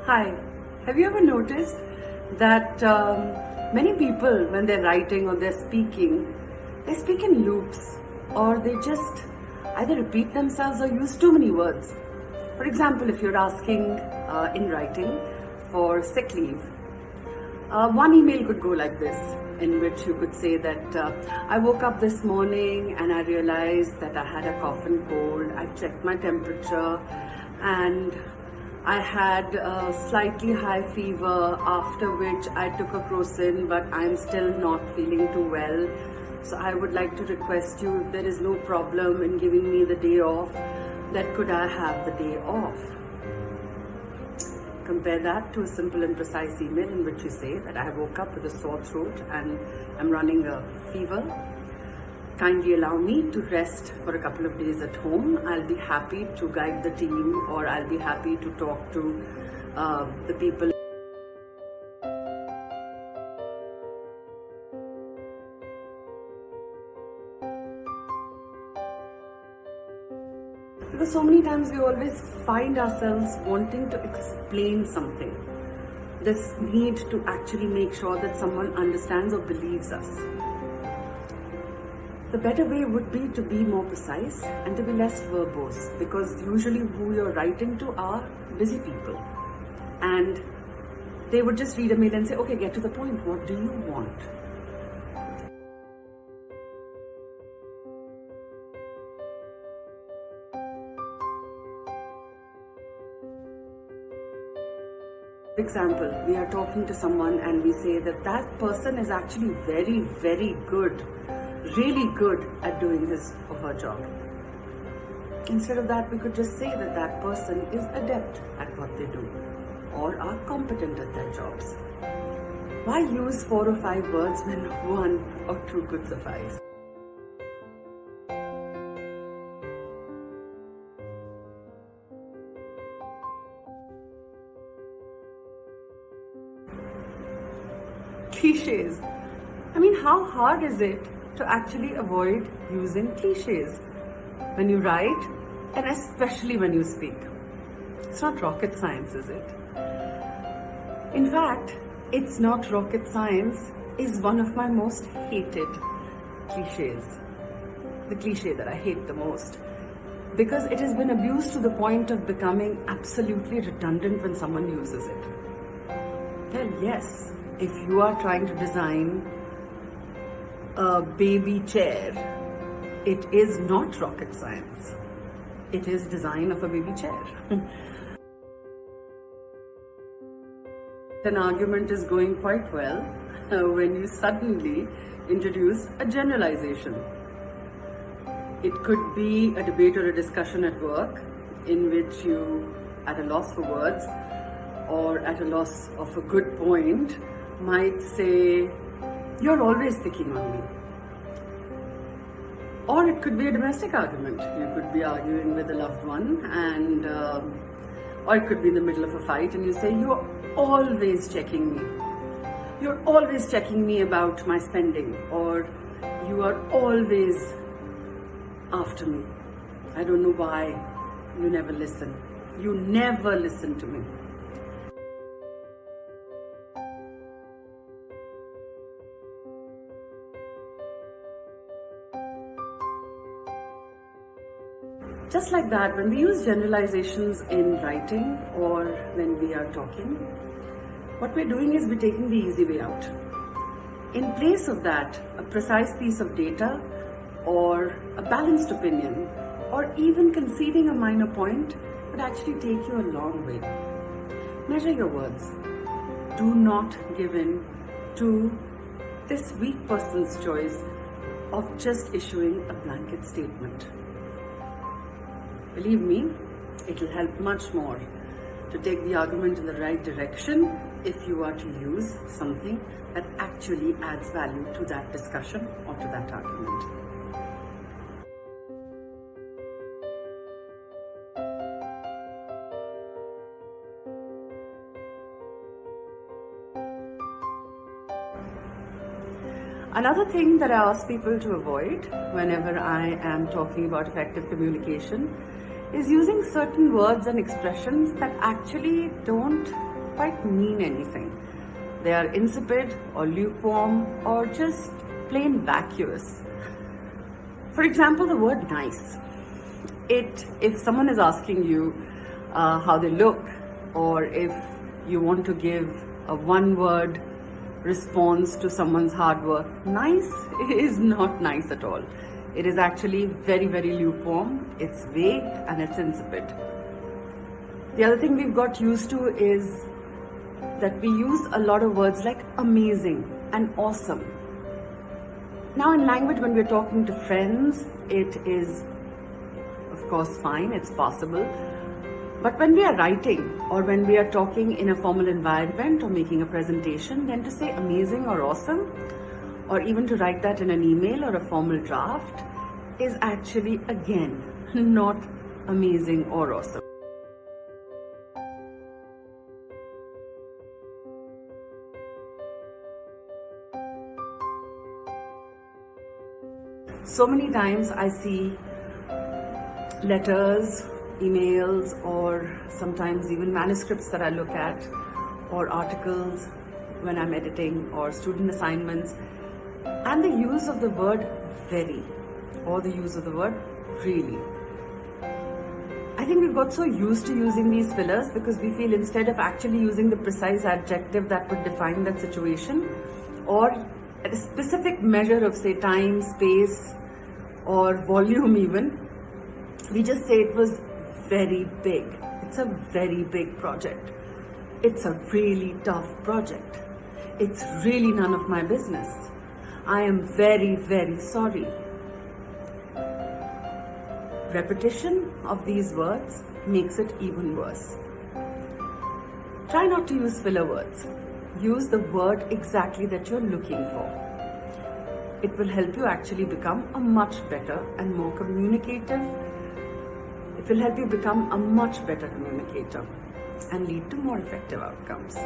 Hi, have you ever noticed that many people, when they're writing or they're speaking, they speak in loops or they just either repeat themselves or use too many words? For example, if you're asking in writing for sick leave, one email could go like this, in which you could say that I woke up this morning and I realized that I had a cough and cold. I checked my temperature and I had a slightly high fever, after which I took a crocin, but I'm still not feeling too well. So I would like to request you, if there is no problem in giving me the day off, that could I have the day off? Compare that to a simple and precise email in which you say that I woke up with a sore throat and I'm running a fever. Kindly allow me to rest for a couple of days at home. I'll be happy to guide the team, or I'll be happy to talk to the people. Because so many times we always find ourselves wanting to explain something. This need to actually make sure that someone understands or believes us. The better way would be to be more precise and to be less verbose, because usually who you're writing to are busy people. And they would just read a mail and say, okay, get to the point. What do you want? For example, we are talking to someone and we say that that person is actually very, very good, really good at doing his or her job. Instead of that, we could just say that that person is adept at what they do or are competent at their jobs. Why use 4 or 5 words when 1 or 2 could suffice? Clichés. I mean, how hard is it to actually avoid using clichés when you write and especially when you speak? It's not rocket science, is it? In fact, it's not rocket science is one of my most hated clichés. The cliche that I hate the most, because it has been abused to the point of becoming absolutely redundant when someone uses it. Well, yes, if you are trying to design a baby chair, it is not rocket science. It is design of a baby chair. An argument is going quite well when you suddenly introduce a generalization. It could be a debate or a discussion at work in which you, at a loss for words or at a loss of a good point, might say, you're always picking on me. Or it could be a domestic argument. You could be arguing with a loved one, and or it could be in the middle of a fight and you say, you're always checking me. You're always checking me about my spending, or you are always after me. I don't know why you never listen. You never listen to me. Just like that, when we use generalizations in writing or when we are talking, what we're doing is we're taking the easy way out. In place of that, a precise piece of data or a balanced opinion or even conceding a minor point would actually take you a long way. Measure your words. Do not give in to this weak person's choice of just issuing a blanket statement. Believe me, it will help much more to take the argument in the right direction if you are to use something that actually adds value to that discussion or to that argument. Another thing that I ask people to avoid whenever I am talking about effective communication is using certain words and expressions that actually don't quite mean anything. They are insipid or lukewarm or just plain vacuous. For example, the word nice. If someone is asking you how they look, or if you want to give a one-word response to someone's hard work, nice is not nice at all. It is actually very, very lukewarm, it's vague, and it's insipid. The other thing we've got used to is that we use a lot of words like amazing and awesome. Now in language, when we're talking to friends, it is of course fine, it's possible. But when we are writing or when we are talking in a formal environment or making a presentation, then to say amazing or awesome, or even to write that in an email or a formal draft, is actually again not amazing or awesome. So many times I see letters, emails, or sometimes even manuscripts that I look at, or articles when I'm editing, or student assignments, and the use of the word very or the use of the word really. I think we've got so used to using these fillers because we feel instead of actually using the precise adjective that would define that situation, or at a specific measure of say time, space, or volume even, we just say it was very big. It's a very big project. It's a really tough project. It's really none of my business. I am very, very sorry. Repetition of these words makes it even worse. Try not to use filler words. Use the word exactly that you're looking for. It will help you actually become a much better and more communicative. It will help you become a much better communicator and lead to more effective outcomes.